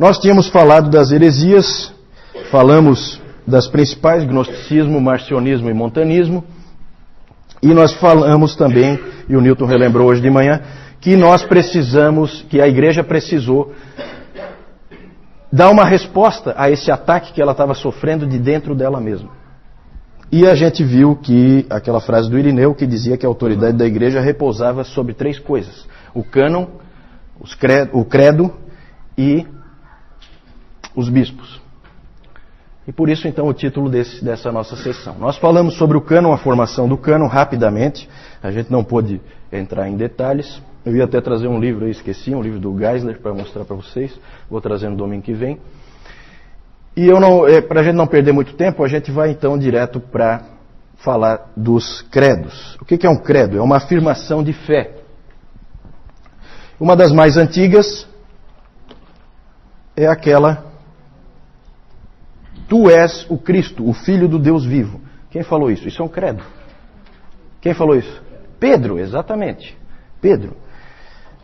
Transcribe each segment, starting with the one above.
Nós tínhamos falado das heresias, falamos das principais, gnosticismo, marcionismo e montanismo, e nós falamos também, e o Newton relembrou hoje de manhã, que nós precisamos, que a igreja precisou dar uma resposta a esse ataque que ela estava sofrendo de dentro dela mesma. E a gente viu que aquela frase do Irineu que dizia que a autoridade da igreja repousava sobre 3 coisas: o cânon, o credo e os bispos. E por isso então o título dessa nossa sessão. Nós falamos sobre o cânon, a formação do cânon, rapidamente. A gente não pôde entrar em detalhes. Eu ia até trazer um livro aí, esqueci, um livro do Geisler para mostrar para vocês. Vou trazer no domingo que vem. E para a gente não perder muito tempo, a gente vai então direto para falar dos credos. O que é um credo? É uma afirmação de fé. Uma das mais antigas é aquela: Tu és o Cristo, o Filho do Deus vivo. Quem falou isso? Isso é um credo. Quem falou isso? Pedro, exatamente. Pedro.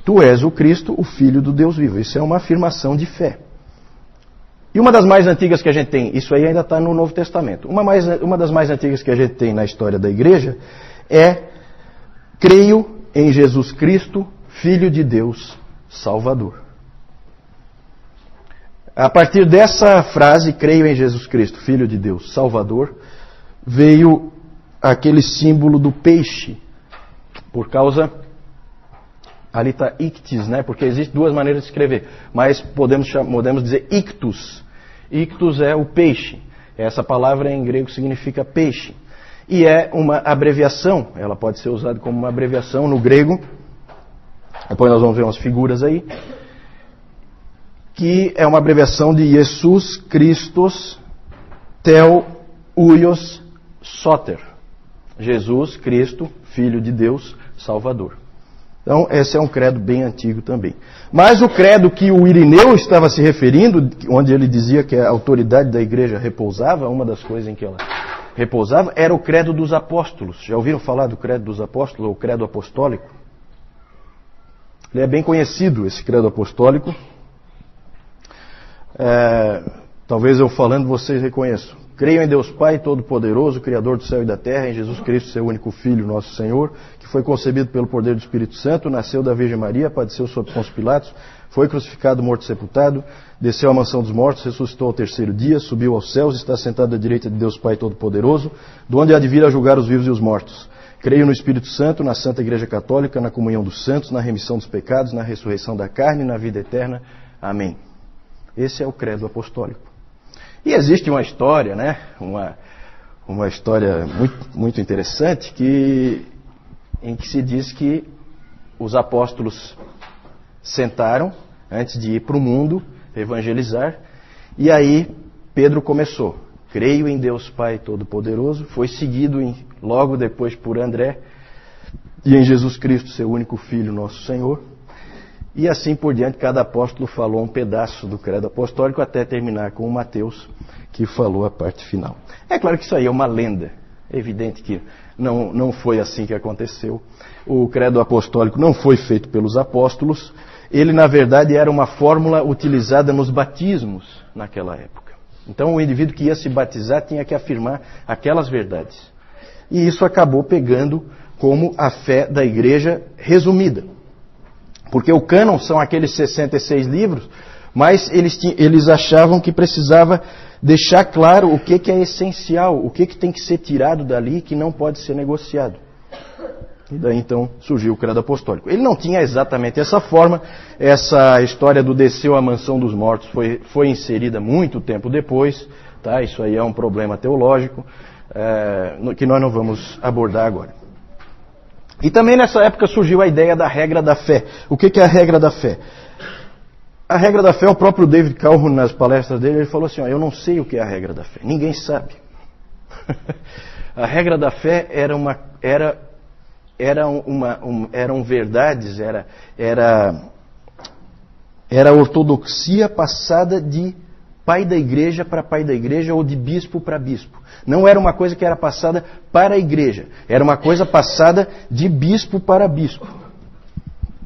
Tu és o Cristo, o Filho do Deus vivo. Isso é uma afirmação de fé. E uma das mais antigas que a gente tem, isso aí ainda está no Novo Testamento, uma das mais antigas que a gente tem na história da igreja é: creio em Jesus Cristo, Filho de Deus, Salvador. A partir dessa frase, creio em Jesus Cristo, Filho de Deus, Salvador, veio aquele símbolo do peixe, por causa... Ali está ictis, né? Porque existem 2 maneiras de escrever, mas podemos dizer ictus. Ictus é o peixe. Essa palavra em grego significa peixe. E é uma abreviação, ela pode ser usada como uma abreviação no grego. Depois nós vamos ver umas figuras aí. Que é uma abreviação de Jesus Christos Tel Huios Soter. Jesus Cristo, Filho de Deus, Salvador. Então, esse é um credo bem antigo também. Mas o credo que o Irineu estava se referindo, onde ele dizia que a autoridade da igreja repousava, uma das coisas em que ela repousava, era o credo dos apóstolos. Já ouviram falar do credo dos apóstolos, ou credo apostólico? Ele é bem conhecido, esse credo apostólico. Talvez eu falando vocês reconheçam. Creio em Deus Pai Todo-Poderoso, Criador do céu e da terra, em Jesus Cristo, seu único Filho, nosso Senhor, que foi concebido pelo poder do Espírito Santo, nasceu da Virgem Maria, padeceu sob Pôncio Pilatos, foi crucificado, morto e sepultado, desceu à mansão dos mortos, ressuscitou ao 3º dia, subiu aos céus, está sentado à direita de Deus Pai Todo-Poderoso, do onde há de vir a julgar os vivos e os mortos. Creio no Espírito Santo, na Santa Igreja Católica, na comunhão dos santos, na remissão dos pecados, na ressurreição da carne e na vida eterna. Amém. Esse é o credo apostólico. E existe uma história, né? Uma história muito interessante em que se diz que os apóstolos sentaram antes de ir para o mundo evangelizar, e aí Pedro começou: creio em Deus Pai Todo-Poderoso, foi seguido logo depois por André, e em Jesus Cristo, seu único Filho, nosso Senhor. E assim por diante, cada apóstolo falou um pedaço do credo apostólico até terminar com o Mateus, que falou a parte final. É claro que isso aí é uma lenda. É evidente que não foi assim que aconteceu. O credo apostólico não foi feito pelos apóstolos. Ele, na verdade, era uma fórmula utilizada nos batismos naquela época. Então, o indivíduo que ia se batizar tinha que afirmar aquelas verdades. E isso acabou pegando como a fé da igreja resumida. Porque o cânon são aqueles 66 livros, mas eles achavam que precisava deixar claro o que é essencial, o que tem que ser tirado dali, que não pode ser negociado. E daí então surgiu o credo apostólico. Ele não tinha exatamente essa forma, essa história do desceu à mansão dos mortos foi inserida muito tempo depois, tá? Isso aí é um problema teológico, que nós não vamos abordar agora. E também nessa época surgiu a ideia da regra da fé. O que é a regra da fé? A regra da fé, o próprio David Calhoun, nas palestras dele, ele falou assim: eu não sei o que é a regra da fé. Ninguém sabe. A regra da fé eram verdades, era ortodoxia passada de pai da igreja para pai da igreja ou de bispo para bispo. Não era uma coisa que era passada para a igreja, era uma coisa passada de bispo para bispo.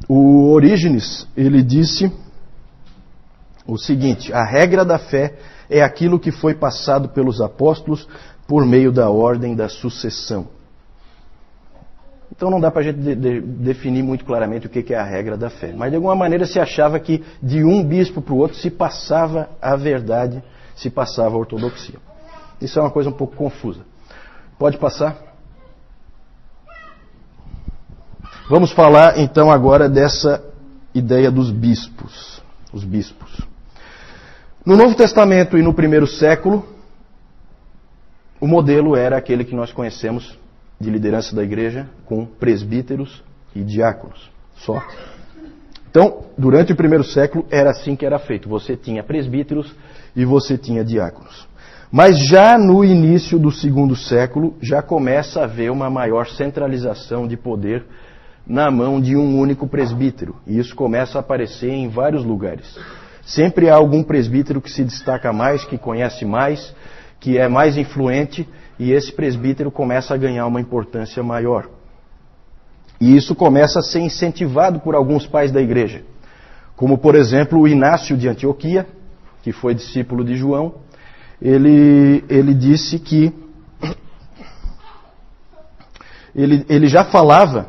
O Orígenes, ele disse o seguinte: a regra da fé é aquilo que foi passado pelos apóstolos por meio da ordem da sucessão. Então não dá para a gente definir muito claramente o que é a regra da fé. Mas de alguma maneira se achava que de um bispo para o outro se passava a verdade, se passava a ortodoxia. Isso é uma coisa um pouco confusa. Pode passar? Vamos falar então agora dessa ideia dos bispos. Os bispos. No Novo Testamento e no primeiro século, o modelo era aquele que nós conhecemos de liderança da igreja, com presbíteros e diáconos, só. Então, durante o primeiro século, era assim que era feito. Você tinha presbíteros e você tinha diáconos. Mas já no início do segundo século, já começa a haver uma maior centralização de poder na mão de um único presbítero. E isso começa a aparecer em vários lugares. Sempre há algum presbítero que se destaca mais, que conhece mais, que é mais influente, e esse presbítero começa a ganhar uma importância maior. E isso começa a ser incentivado por alguns pais da igreja. Como, por exemplo, o Inácio de Antioquia, que foi discípulo de João. Ele disse que ele já falava,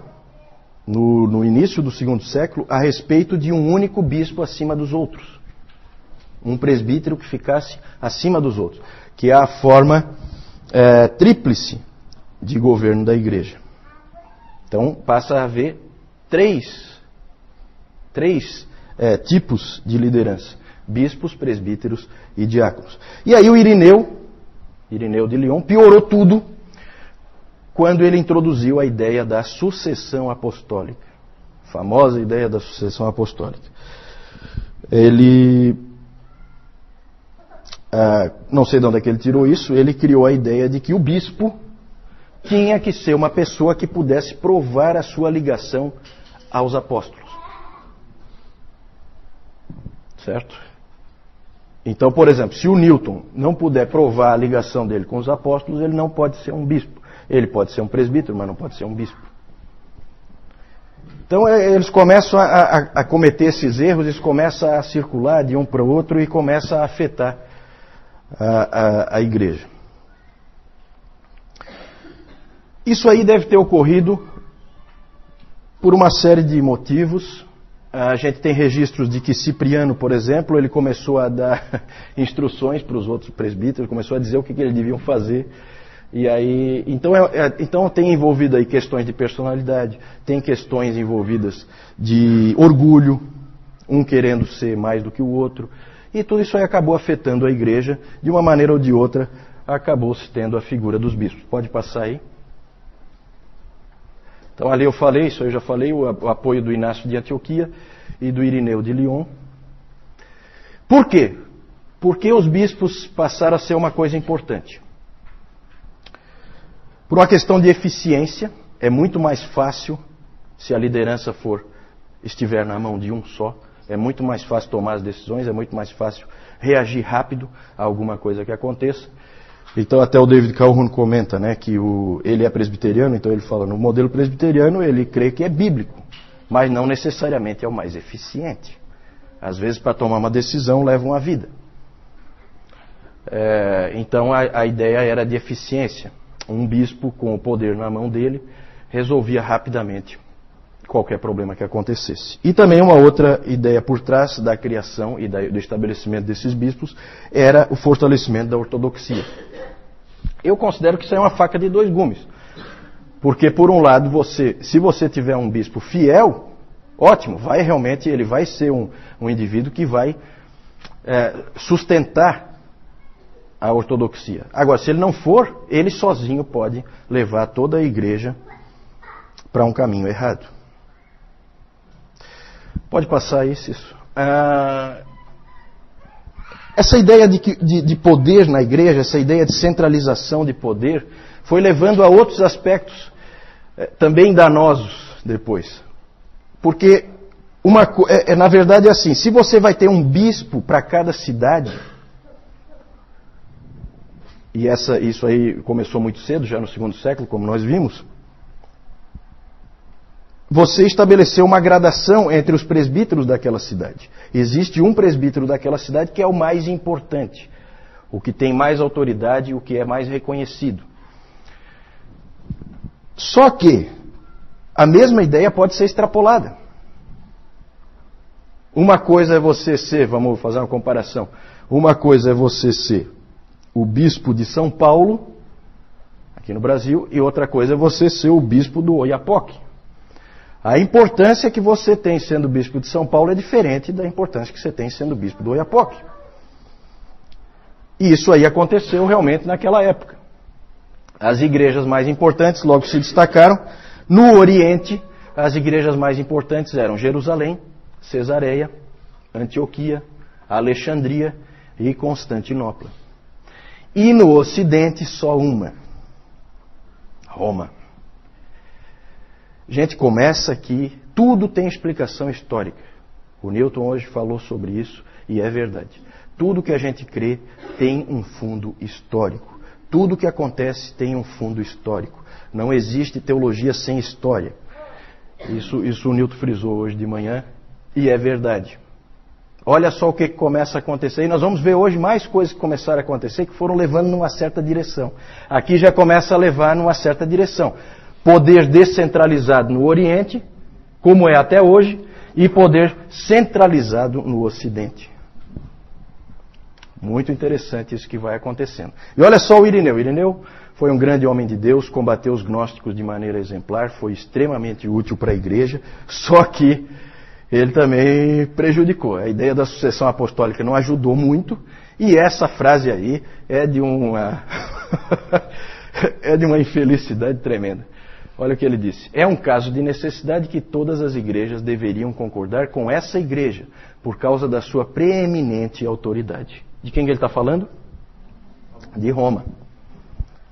no início do segundo século, a respeito de um único bispo acima dos outros. Um presbítero que ficasse acima dos outros. Que é a forma tríplice de governo da igreja. Então passa a haver três tipos de liderança: bispos, presbíteros e diáconos. E aí o Irineu de Lyon, piorou tudo quando ele introduziu a ideia da sucessão apostólica. A famosa ideia da sucessão apostólica. Ele... não sei de onde é que ele tirou isso, ele criou a ideia de que o bispo tinha que ser uma pessoa que pudesse provar a sua ligação aos apóstolos. Certo? Então, por exemplo, se o Newton não puder provar a ligação dele com os apóstolos, ele não pode ser um bispo. Ele pode ser um presbítero, mas não pode ser um bispo. Então eles começam a cometer esses erros, eles começam a circular de um para o outro e começam a afetar a igreja. Isso aí deve ter ocorrido por uma série de motivos. A gente tem registros de que Cipriano, por exemplo, ele começou a dar instruções para os outros presbíteros, começou a dizer o que eles deviam fazer. E aí, então tem envolvido aí questões de personalidade, tem questões envolvidas de orgulho, um querendo ser mais do que o outro. E tudo isso aí acabou afetando a igreja, de uma maneira ou de outra, acabou-se tendo a figura dos bispos. Pode passar aí. Então ali eu falei, isso eu já falei, o apoio do Inácio de Antioquia e do Irineu de Lyon. Por quê? Porque os bispos passaram a ser uma coisa importante. Por uma questão de eficiência, é muito mais fácil, se a liderança estiver na mão de um só, é muito mais fácil tomar as decisões, é muito mais fácil reagir rápido a alguma coisa que aconteça. Então até o David Calhoun comenta, né, que ele é presbiteriano, então ele fala, no modelo presbiteriano ele crê que é bíblico, mas não necessariamente é o mais eficiente. Às vezes para tomar uma decisão leva uma vida. Então a ideia era de eficiência. Um bispo com o poder na mão dele resolvia rapidamente qualquer problema que acontecesse. E também uma outra ideia por trás da criação e do estabelecimento desses bispos era o fortalecimento da ortodoxia. Eu considero que isso é uma faca de dois gumes. Porque, por um lado, se você tiver um bispo fiel, ótimo, ele vai ser um indivíduo que vai sustentar a ortodoxia. Agora, se ele não for, ele sozinho pode levar toda a igreja para um caminho errado. Pode passar isso. Essa ideia de poder na igreja, essa ideia de centralização de poder, foi levando a outros aspectos também danosos depois. Porque, na verdade é assim, se você vai ter um bispo para cada cidade, e isso aí começou muito cedo, já no segundo século, como nós vimos, você estabeleceu uma gradação entre os presbíteros daquela cidade. Existe um presbítero daquela cidade que é o mais importante, o que tem mais autoridade, o que é mais reconhecido. Só que a mesma ideia pode ser extrapolada. Uma coisa é você ser, vamos fazer uma comparação, uma coisa é você ser o bispo de São Paulo, aqui no Brasil, e outra coisa é você ser o bispo do Oiapoque. A importância que você tem sendo bispo de São Paulo é diferente da importância que você tem sendo bispo do Oiapoque. E isso aí aconteceu realmente naquela época. As igrejas mais importantes logo se destacaram. No Oriente, as igrejas mais importantes eram Jerusalém, Cesareia, Antioquia, Alexandria e Constantinopla. E no Ocidente, só uma: Roma. Gente, começa aqui, tudo tem explicação histórica. O Newton hoje falou sobre isso e é verdade. Tudo que a gente crê tem um fundo histórico. Tudo que acontece tem um fundo histórico. Não existe teologia sem história. Isso o Newton frisou hoje de manhã e é verdade. Olha só o que começa a acontecer. E nós vamos ver hoje mais coisas que começaram a acontecer que foram levando numa certa direção. Aqui já começa a levar numa certa direção. Poder descentralizado no Oriente, como é até hoje, e poder centralizado no Ocidente. Muito interessante isso que vai acontecendo. E olha só o Irineu. Irineu foi um grande homem de Deus, combateu os gnósticos de maneira exemplar, foi extremamente útil para a igreja, só que ele também prejudicou. A ideia da sucessão apostólica não ajudou muito, e essa frase aí é de uma infelicidade tremenda. Olha o que ele disse: é um caso de necessidade que todas as igrejas deveriam concordar com essa igreja, por causa da sua preeminente autoridade. De quem ele está falando? De Roma.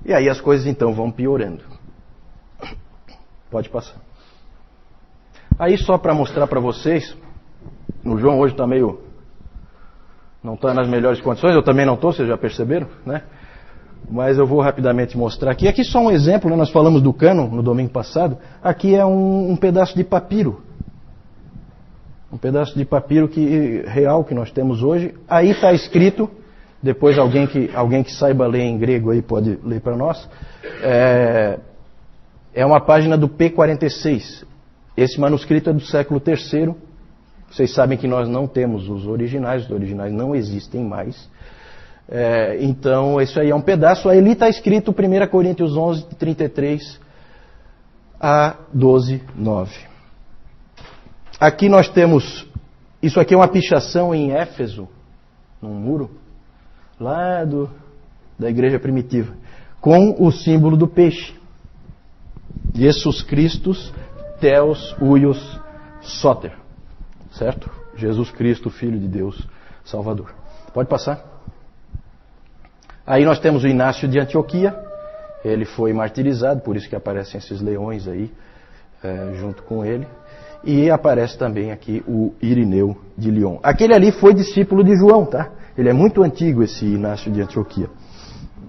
E aí as coisas então vão piorando. Pode passar. Aí só para mostrar para vocês, o João hoje está não está nas melhores condições, eu também não estou, vocês já perceberam, né? Mas eu vou rapidamente mostrar aqui. Aqui só um exemplo, né? Nós falamos do cânon no domingo passado. Aqui é um pedaço de papiro. Um pedaço de papiro real que nós temos hoje. Aí está escrito, depois alguém que saiba ler em grego aí pode ler para nós. É uma página do P46. Esse manuscrito é do século III. Vocês sabem que nós não temos os originais não existem mais. Então, isso aí é um pedaço. Aí ali está escrito 1 Coríntios 11, 33 a 12, 9. Aqui nós temos, isso aqui é uma pichação em Éfeso, num muro, lá da igreja primitiva, com o símbolo do peixe. Jesus Christus, Theos, Huios, Soter. Certo? Jesus Cristo, Filho de Deus, Salvador. Pode passar. Aí nós temos o Inácio de Antioquia. Ele foi martirizado, por isso que aparecem esses leões aí, junto com ele. E aparece também aqui o Irineu de Lyon. Aquele ali foi discípulo de João, tá? Ele é muito antigo, esse Inácio de Antioquia.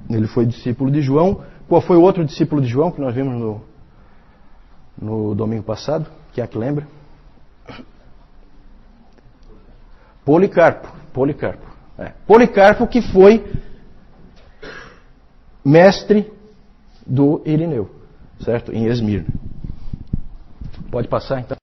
Ele foi discípulo de João. Qual foi o outro discípulo de João que nós vimos no domingo passado? Quem é que lembra? Policarpo. Policarpo que foi mestre do Irineu, certo? Em Esmirna. Pode passar então.